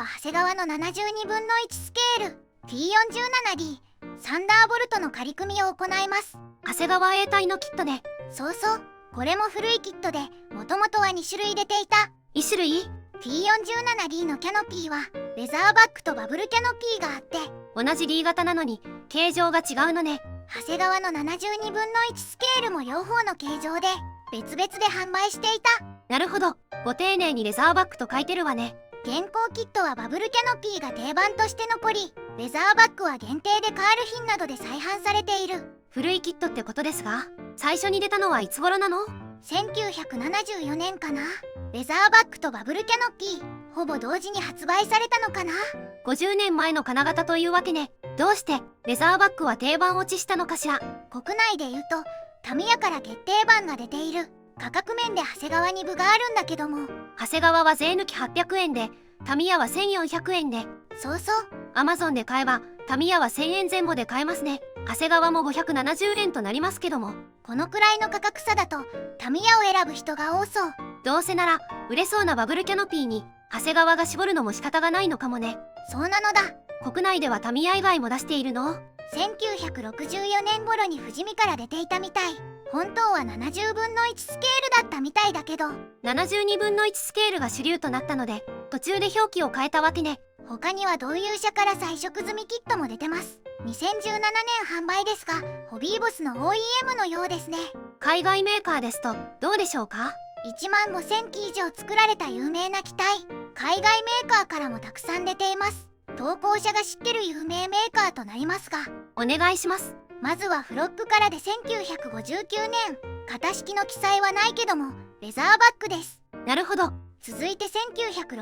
は長谷川の72分の1スケール P47D サンダーボルトの仮組みを行います。長谷川 A 隊のキットね。そうそう、これも古いキットで、もともとは2種類出ていた。2種類？ P47D のキャノピーはレザーバックとバブルキャノピーがあって、同じ D 型なのに形状が違うのね。長谷川の72分の1スケールも両方の形状で別々で販売していた。なるほど、ご丁寧にレザーバックと書いてるわね。現行キットはバブルキャノピーが定番として残り、レザーバックは限定でカール品などで再販されている。古いキットってことですが、最初に出たのはいつ頃なの？1974年かな。レザーバックとバブルキャノピーほぼ同時に発売されたのかな。50年前の金型というわけね。どうしてレザーバックは定番落ちしたのかしら。国内で言うとタミヤから決定版が出ている。価格面で長谷川に分があるんだけども、長谷川は税抜き800円でタミヤは1400円で、そうそう、アマゾンで買えばタミヤは1000円前後で買えますね。長谷川も570円となりますけども、このくらいの価格差だとタミヤを選ぶ人が多そう。どうせなら売れそうなバブルキャノピーに長谷川が絞るのも仕方がないのかもね。そうなのだ。国内ではタミヤ以外も出しているの？1964年頃に富士見から出ていたみたい。本当は70分の1スケールだったみたいだけど、72分の1スケールが主流となったので途中で表記を変えたわけね。他には同友社から彩色済みキットも出てます。2017年販売ですが、ホビーボスの OEM のようですね。海外メーカーですとどうでしょうか？1万5000機以上作られた有名な機体、海外メーカーからもたくさん出ています。投稿者が知ってる有名メーカーとなりますが、お願いします。まずはフロックからで1959年、型式の記載はないけどもレザーバックです。なるほど。続いて1963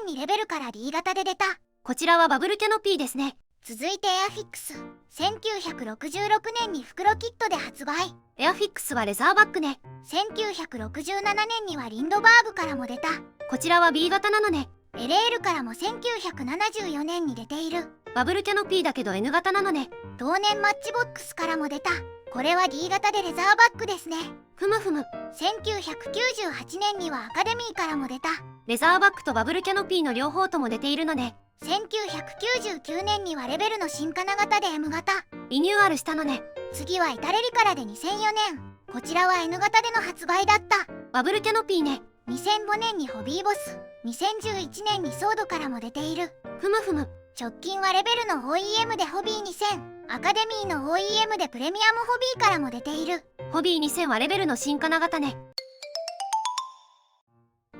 年にレベルから D 型で出た。こちらはバブルキャノピーですね。続いてエアフィックス、1966年に袋キットで発売。エアフィックスはレザーバックね。1967年にはリンドバーグからも出た。こちらは B 型なのね。LL からも1974年に出ている。バブルキャノピーだけど N 型なのね。当年マッチボックスからも出た。これは D 型でレザーバックですね。ふむふむ。1998年にはアカデミーからも出た。レザーバックとバブルキャノピーの両方とも出ているのね。1999年にはレベルの新金型で M 型。リニューアルしたのね。次はイタレリからで2004年。こちらは N 型での発売だった。バブルキャノピーね。2005年にホビーボス、2011年にソードからも出ている。ふむふむ。直近はレベルの OEM でホビー2000、アカデミーの OEM でプレミアムホビーからも出ている。ホビー2000はレベルの新金型ね。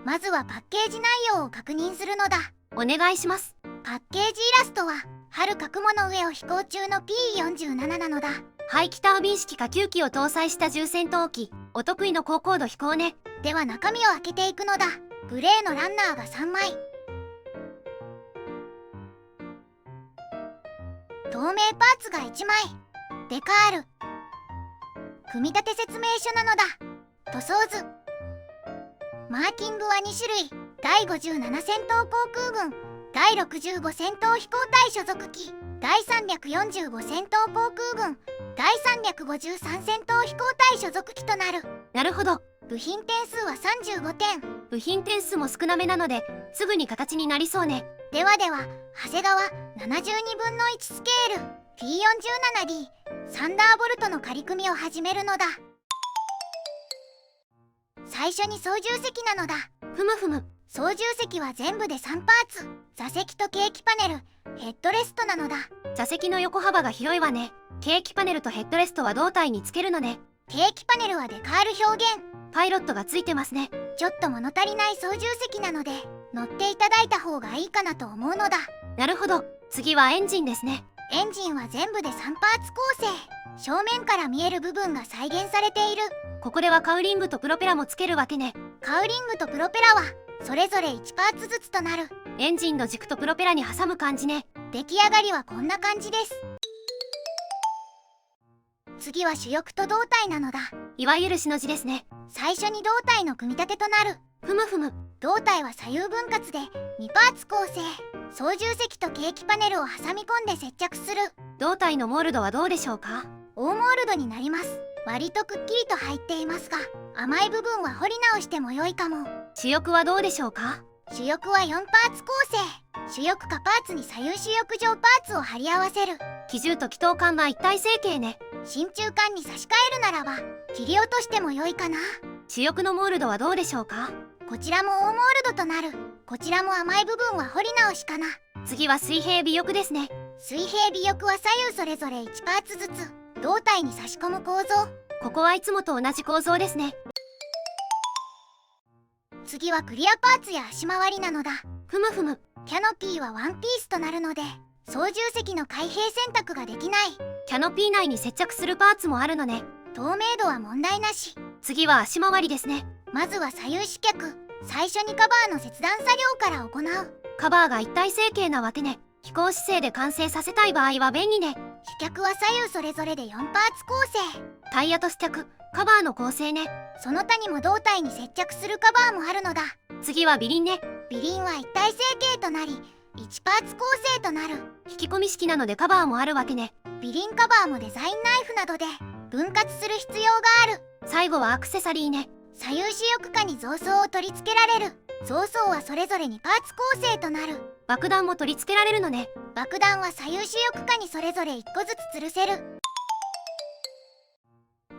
まずはパッケージ内容を確認するのだ。お願いします。パッケージイラストは春角雲の上を飛行中の P47 なのだ。排気タービン式下級機を搭載した重戦闘機。お得意の高高度飛行ね。では中身を開けていくのだ。グレーのランナーが3枚、透明パーツが1枚、デカール、組み立て説明書なのだ。塗装図、マーキングは2種類。第57戦闘航空軍、第65戦闘飛行隊所属機、第345戦闘航空軍、第353戦闘飛行隊所属機となる。なるほど。部品点数は35点。部品点数も少なめなのですぐに形になりそうね。では長谷川72分の1スケール P47D サンダーボルトの仮組みを始めるのだ。最初に操縦席なのだ。ふむふむ。操縦席は全部で3パーツ。座席とケーキパネル、ヘッドレストなのだ。座席の横幅が広いわね。ケーキパネルとヘッドレストは胴体につけるのね。ケーキパネルはデカール表現。パイロットがついてますね。ちょっと物足りない操縦席なので乗っていただいた方がいいかなと思うのだ。なるほど。次はエンジンですね。エンジンは全部で3パーツ構成。正面から見える部分が再現されている。ここではカウリングとプロペラもつけるわけね。カウリングとプロペラはそれぞれ1パーツずつとなる。エンジンの軸とプロペラに挟む感じね。出来上がりはこんな感じです。次は主翼と胴体なのだ。いわゆるしの字ですね。最初に胴体の組み立てとなる。ふむふむ。胴体は左右分割で2パーツ構成。操縦席とケーキパネルを挟み込んで接着する。胴体のモールドはどうでしょうか？大モールドになります。割とくっきりと入っていますが、甘い部分は彫り直しても良いかも。主翼はどうでしょうか？主翼は4パーツ構成。主翼下パーツに左右主翼上パーツを貼り合わせる。機銃と気筒管は一体成形ね。真鍮管に差し替えるならば切り落としても良いかな。主翼のモールドはどうでしょうか？こちらも大モールドとなる。こちらも甘い部分は彫り直しかな。次は水平尾翼ですね。水平尾翼は左右それぞれ1パーツずつ胴体に差し込む構造。ここはいつもと同じ構造ですね。次はクリアパーツや足回りなのだ。ふむふむ。キャノピーはワンピースとなるので操縦席の開閉選択ができない。キャノピー内に接着するパーツもあるのね。透明度は問題なし。次は足回りですね。まずは左右支脚。最初にカバーの切断作業から行う。カバーが一体成形なわけね。飛行姿勢で完成させたい場合は便利ね。主脚は左右それぞれで4パーツ構成。タイヤと試着、カバーの構成ね。その他にも胴体に接着するカバーもあるのだ。次は尾輪ね。尾輪は一体成形となり1パーツ構成となる。引き込み式なのでカバーもあるわけね。尾輪カバーもデザインナイフなどで分割する必要がある。最後はアクセサリーね。左右主翼下に増装を取り付けられる。増装はそれぞれ2パーツ構成となる。爆弾も取り付けられるのね。爆弾は左右主翼下にそれぞれ1個ずつ吊るせる。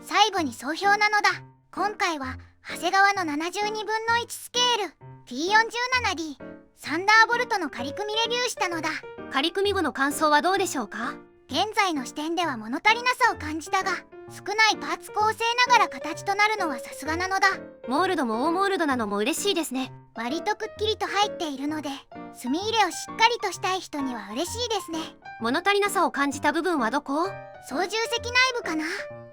最後に総評なのだ。今回は長谷川の72分の1スケール T47D サンダーボルトの仮組みレビューしたのだ。仮組み後の感想はどうでしょうか？現在の視点では物足りなさを感じたが、少ないパーツ構成ながら形となるのはさすがなのだ。モールドも大モールドなのも嬉しいですね。割とくっきりと入っているので墨入れをしっかりとしたい人には嬉しいですね。物足りなさを感じた部分はどこ？操縦席内部かな。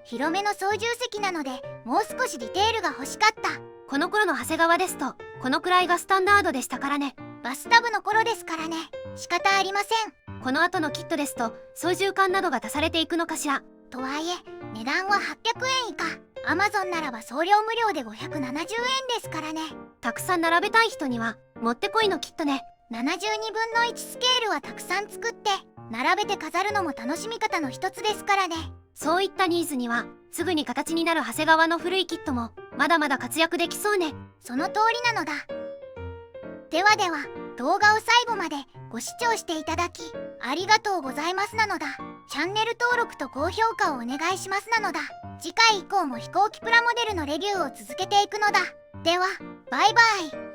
広めの操縦席なのでもう少しディテールが欲しかった。この頃の長谷川ですとこのくらいがスタンダードでしたからね。バスタブの頃ですからね。仕方ありません。この後のキットですと操縦桿などが足されていくのかしら。とはいえ値段は800円以下。Amazon ならば送料無料で570円ですからね。たくさん並べたい人にはもってこいのキットね。72分の1スケールはたくさん作って並べて飾るのも楽しみ方の一つですからね。そういったニーズにはすぐに形になる長谷川の古いキットもまだまだ活躍できそうね。その通りなのだ。ではでは動画を最後までご視聴していただきありがとうございますなのだ。チャンネル登録と高評価をお願いしますなのだ。次回以降も飛行機プラモデルのレビューを続けていくのだ。ではバイバイ。